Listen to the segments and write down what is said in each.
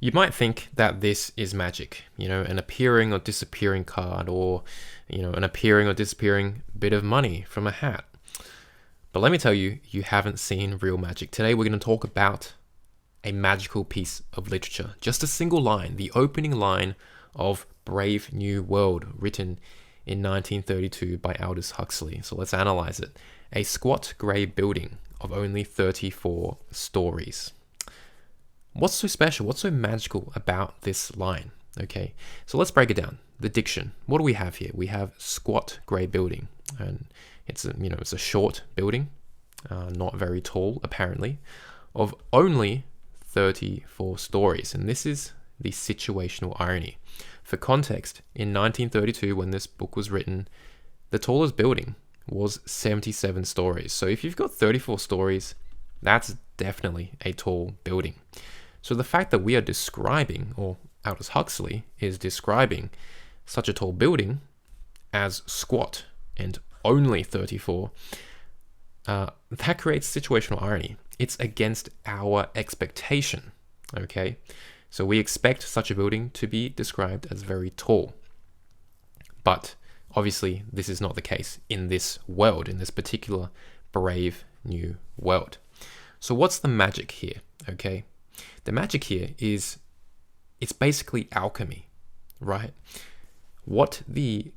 You might think that this is magic, an appearing or disappearing card, or, an appearing or disappearing bit of money from a hat. But let me tell you, you haven't seen real magic. Today we're going to talk about a magical piece of literature. Just a single line, the opening line of Brave New World, written in 1932 by Aldous Huxley. So let's analyze it. A squat grey building of only 34 stories. What's so special? What's so magical about this line? Okay, so let's break it down. The diction. What do we have here? We have squat grey building, and it's a short building, not very tall apparently, of only 34 stories, and this is the situational irony. For context, in 1932, when this book was written, the tallest building was 77 stories. So if you've got 34 stories, that's definitely a tall building. So the fact that we are describing, or Aldous Huxley is describing, such a tall building as squat and only 34, that creates situational irony. It's against our expectation, okay? So we expect such a building to be described as very tall. But obviously, this is not the case in this world, in this particular brave new world. So what's the magic here, okay? The magic here is, it's basically alchemy, right? What the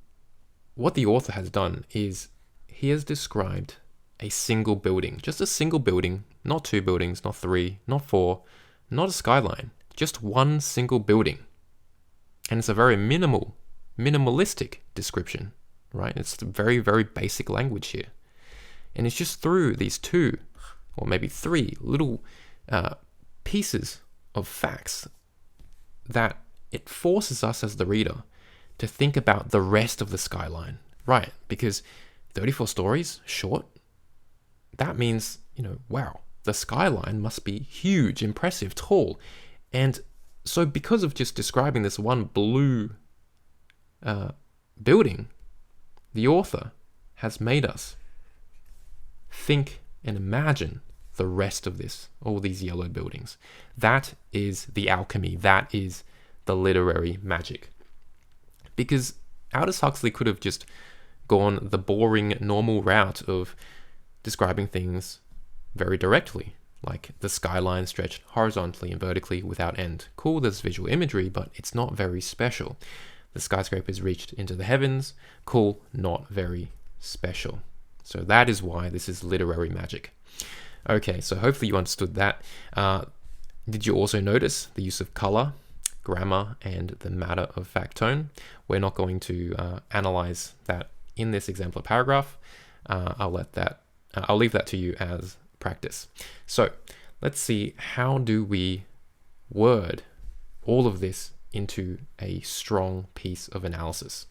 author has done is he has described a single building, just a single building, not two buildings, not three, not four, not a skyline, just one single building. And it's a very minimalistic description, right? It's very, very basic language here. And it's just through these two, or maybe three little pieces of facts that it forces us as the reader to think about the rest of the skyline, right? Because 34 stories, short, that means, wow, the skyline must be huge, impressive, tall. And so because of just describing this one blue building, the author has made us think and imagine the rest of this, all these yellow buildings. That is the alchemy. That is the literary magic. Because Aldous Huxley could have just gone the boring, normal route of describing things very directly, like the skyline stretched horizontally and vertically without end. Cool, there's visual imagery, but it's not very special. The skyscrapers reached into the heavens. Cool, not very special. So that is why this is literary magic. Okay, so hopefully you understood that. Did you also notice the use of color, grammar, and the matter of fact tone? We're not going to analyze that in this exemplar paragraph. I'll leave that to you as practice. So let's see, how do we word all of this into a strong piece of analysis?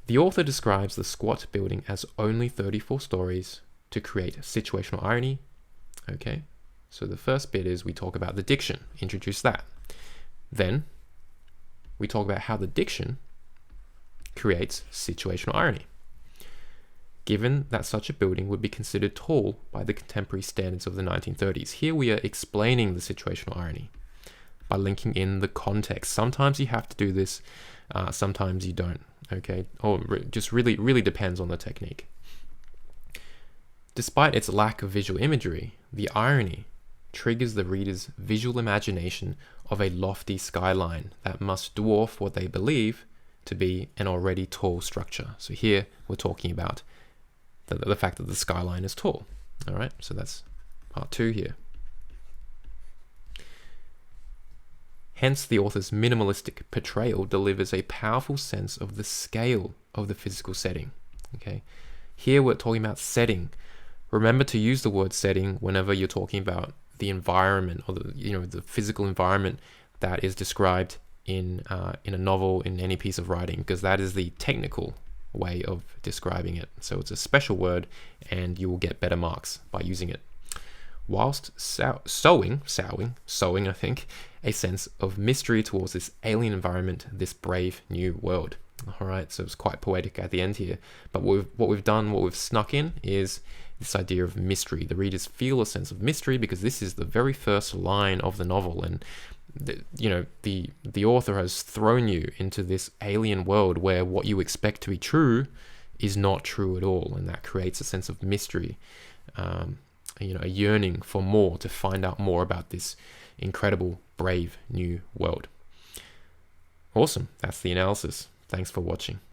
The author describes the squat building as only 34 stories to create situational irony. Okay, so the first bit is we talk about the diction, introduce that. Then we talk about how the diction creates situational irony. Given that such a building would be considered tall by the contemporary standards of the 1930s. Here we are explaining the situational irony by linking in the context. Sometimes you have to do this, sometimes you don't, okay? Or just really depends on the technique. Despite its lack of visual imagery, the irony triggers the reader's visual imagination of a lofty skyline that must dwarf what they believe to be an already tall structure. So here we're talking about the fact that the skyline is tall. All right, so that's part 2 here. Hence, the author's minimalistic portrayal delivers a powerful sense of the scale of the physical setting. Okay, here we're talking about setting. Remember to use the word setting whenever you're talking about the environment, or the physical environment that is described in a novel, in any piece of writing, because that is the technical way of describing it. So it's a special word, and you will get better marks by using it. Whilst sowing, I think, a sense of mystery towards this alien environment, this brave new world. All right, so it's quite poetic at the end here. But what we've snuck in is this idea of mystery. The readers feel a sense of mystery because this is the very first line of the novel, and the author has thrown you into this alien world where what you expect to be true is not true at all, and that creates a sense of mystery, a yearning for more, to find out more about this incredible, brave new world. Awesome, that's the analysis. Thanks for watching.